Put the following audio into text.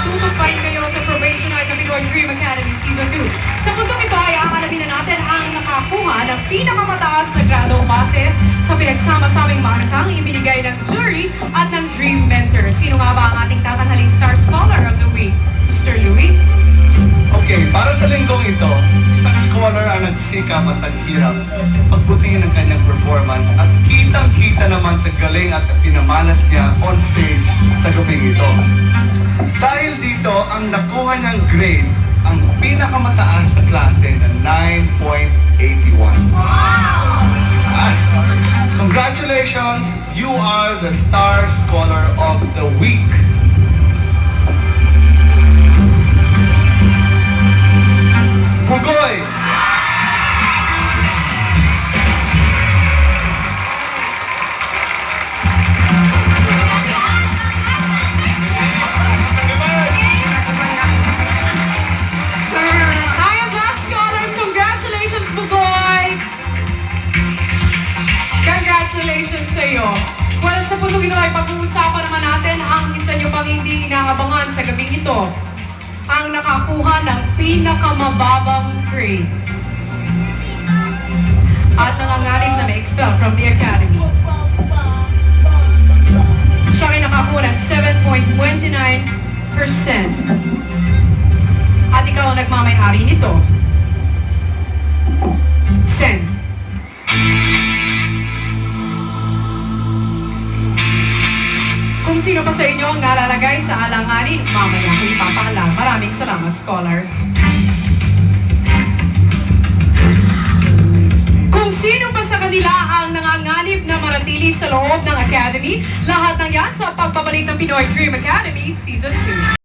nakatutok pa rin kayo sa probationary na Pinoy Dream Academy Season 2. Sa puntong ito ay aalamin na natin ang nakakuha ng pinakamataas na grado base sa pinagsama-saming markang ibinigay ng jury at ng Dream Mentor. Sino nga ba ang ating tatanghaling Star Scholar of the Week? Mr. Louie? Okay, para sa linggong ito, isang scholar ang nagsikap at naghirap pagbutihin ang kanyang performance at kitang-kita naman sa galing at pinamalas niya on stage sa gabing ito. Dahil dito, ang nakuha niyang grade ang pinakamataas sa klase na 9.81. As, congratulations, you are the Star Scholar of the Week. Bugoy! I am Black Scholars. Congratulations, Bugoy! Congratulations sa iyo. Well, sa puntong ito ay pag-uusapan naman natin ang isa niyo pang hindi inaabangan sa gabing ito. Ang nakakuha ng pinakamababang grade. At nangangarap na ma-expel from the Academy. Siya ay nakakuha ng 7.29%. At ikaw ang nagmamay-ari nito. Sen. Kung sino pa sa inyo ang nalalagay sa alanganin, mamaya ko ipapaalam. Maraming salamat, scholars. Kung sino pa sa kanila ang nanganganib na manatili sa loob ng Academy, lahat ng yan sa pagbabalik ng Pinoy Dream Academy Season 2.